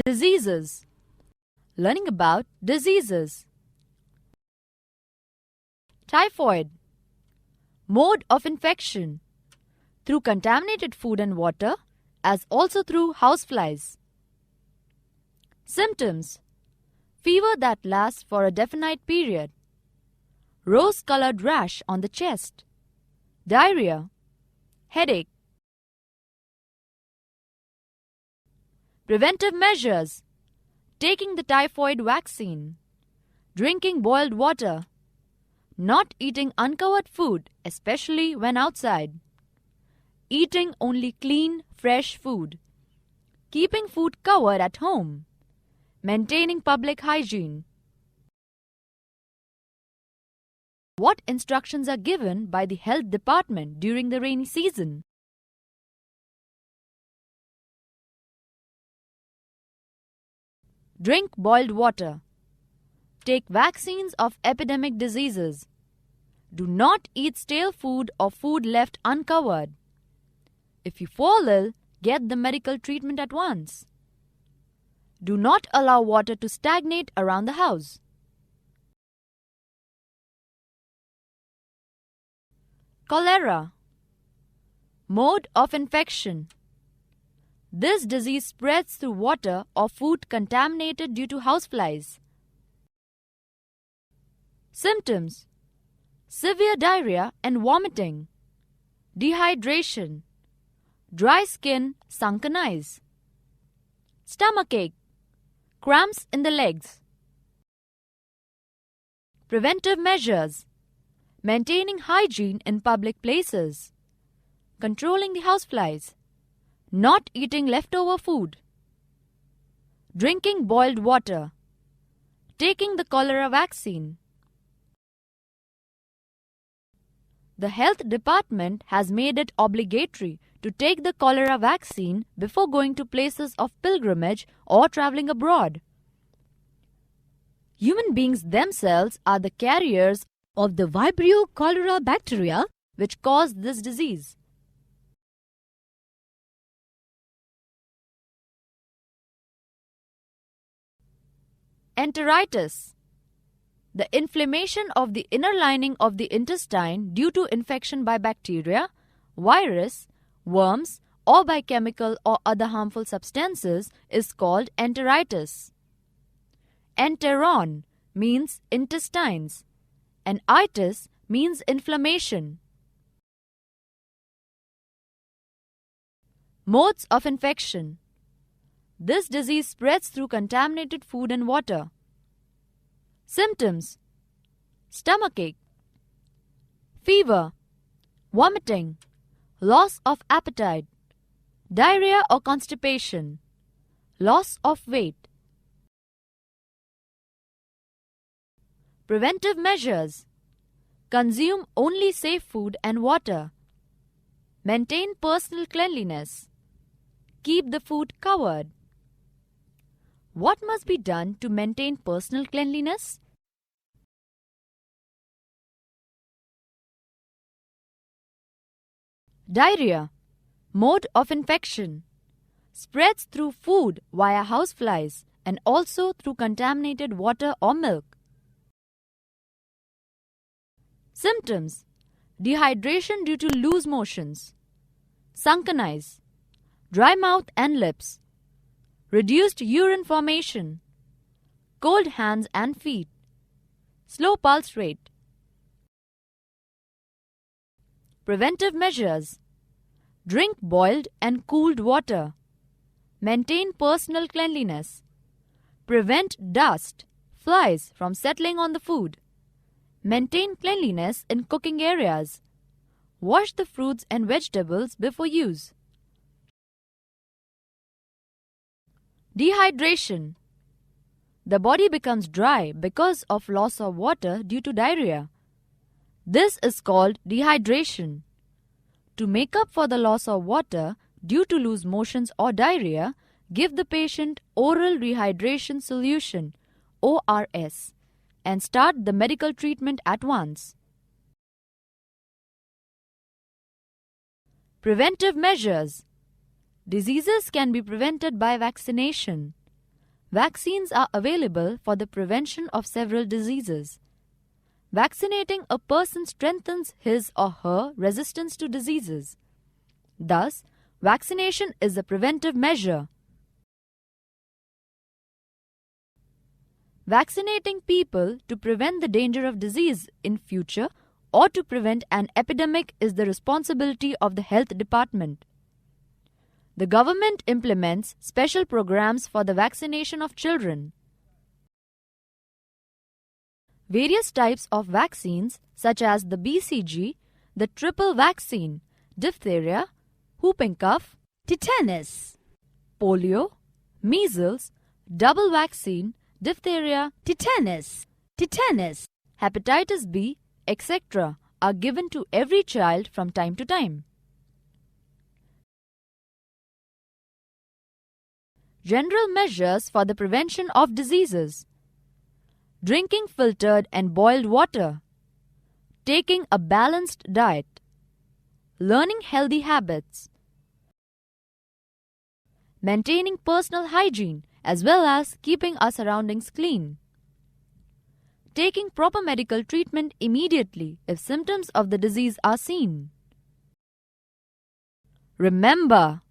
Diseases. Learning about diseases. Typhoid. Mode of infection. Through contaminated food and water, as also through houseflies. Symptoms. Fever that lasts for a definite period. Rose-colored rash on the chest. Diarrhea. Headache. Preventive measures. Taking the typhoid vaccine. Drinking boiled water. Not eating uncovered food, especially when outside. Eating only clean, fresh food. Keeping food covered at home. Maintaining public hygiene. What instructions are given by the health department during the rainy season? Drink boiled water. Take vaccines of epidemic diseases. Do not eat stale food or food left uncovered. If you fall ill, get the medical treatment at once. Do not allow water to stagnate around the house. Cholera. Mode of infection. This disease spreads through water or food contaminated due to houseflies. Symptoms. Severe diarrhea and vomiting. Dehydration. Dry skin, sunken eyes. Stomachache. Cramps in the legs. Preventive measures. Maintaining hygiene in public places. Controlling the houseflies. Not eating leftover food. Drinking boiled water. Taking the cholera vaccine. The health department has made it obligatory to take the cholera vaccine before going to places of pilgrimage or traveling abroad. Human beings themselves are the carriers of the Vibrio cholera bacteria which cause this disease. Enteritis. The inflammation of the inner lining of the intestine due to infection by bacteria, virus, worms, or by chemical or other harmful substances is called enteritis. Enteron means intestines and itis means inflammation. Modes of infection. This disease spreads through contaminated food and water. Symptoms. Stomachache. Fever. Vomiting. Loss of appetite. Diarrhea or constipation. Loss of weight. Preventive measures. Consume only safe food and water. Maintain personal cleanliness. Keep the food covered. What must be done to maintain personal cleanliness? Diarrhea. Mode of infection. Spreads through food via houseflies and also through contaminated water or milk. Symptoms. Dehydration due to loose motions. Sunken eyes. Dry mouth and lips. Reduced urine formation. Cold hands and feet. Slow pulse rate. Preventive measures. Drink boiled and cooled water. Maintain personal cleanliness. Prevent dust, flies from settling on the food. Maintain cleanliness in cooking areas. Wash the fruits and vegetables before use. Dehydration. The body becomes dry because of loss of water due to diarrhea. This is called dehydration. To make up for the loss of water due to loose motions or diarrhea, give the patient oral rehydration solution (ORS) and start the medical treatment at once. Preventive measures. Diseases can be prevented by vaccination. Vaccines are available for the prevention of several diseases. Vaccinating a person strengthens his or her resistance to diseases. Thus, vaccination is a preventive measure. Vaccinating people to prevent the danger of disease in future or to prevent an epidemic is the responsibility of the health department. The government implements special programs for the vaccination of children. Various types of vaccines such as the BCG, the triple vaccine, diphtheria, whooping cough, tetanus, polio, measles, double vaccine, diphtheria, tetanus, hepatitis B, etc. are given to every child from time to time. General measures for the prevention of diseases: drinking filtered and boiled water, taking a balanced diet, learning healthy habits, maintaining personal hygiene as well as keeping our surroundings clean, taking proper medical treatment immediately if symptoms of the disease are seen. Remember,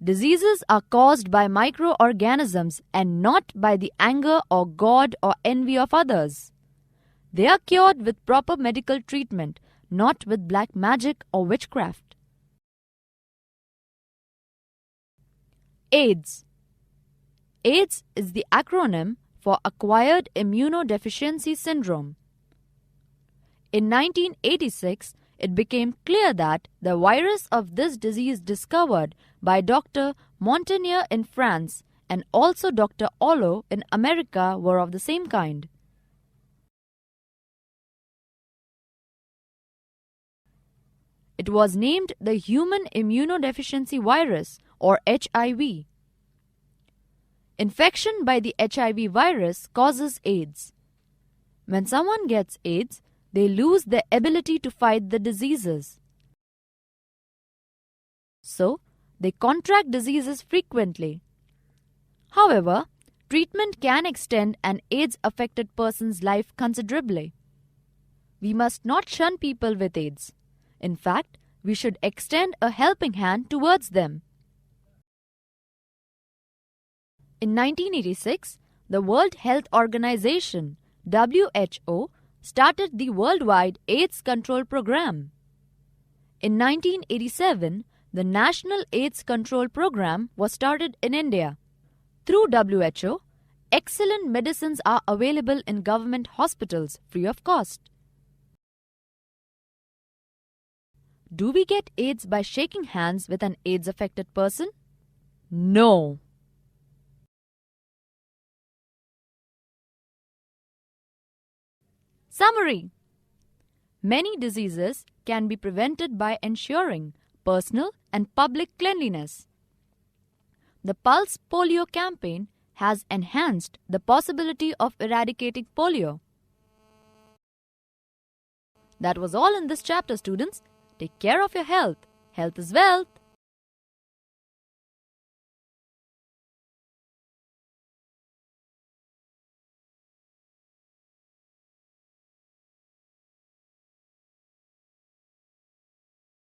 diseases are caused by microorganisms and not by the anger or God or envy of others. They are cured with proper medical treatment, not with black magic or witchcraft. AIDS. AIDS is the acronym for Acquired Immunodeficiency Syndrome. In 1986, it became clear that the virus of this disease discovered by Dr. Montagnier in France and also Dr. Ollo in America were of the same kind. It was named the Human Immunodeficiency Virus or HIV. Infection by the HIV virus causes AIDS. When someone gets AIDS, they lose their ability to fight the diseases. So, they contract diseases frequently. However, treatment can extend an AIDS-affected person's life considerably. We must not shun people with AIDS. In fact, we should extend a helping hand towards them. In 1986, the World Health Organization, WHO, started the Worldwide AIDS Control Program. In 1987, the National AIDS Control Program was started in India. Through WHO, excellent medicines are available in government hospitals free of cost. Do we get AIDS by shaking hands with an AIDS-affected person? No. Summary: many diseases can be prevented by ensuring personal and public cleanliness. The Pulse Polio campaign has enhanced the possibility of eradicating polio. That was all in this chapter, students. Take care of your health. Health is wealth.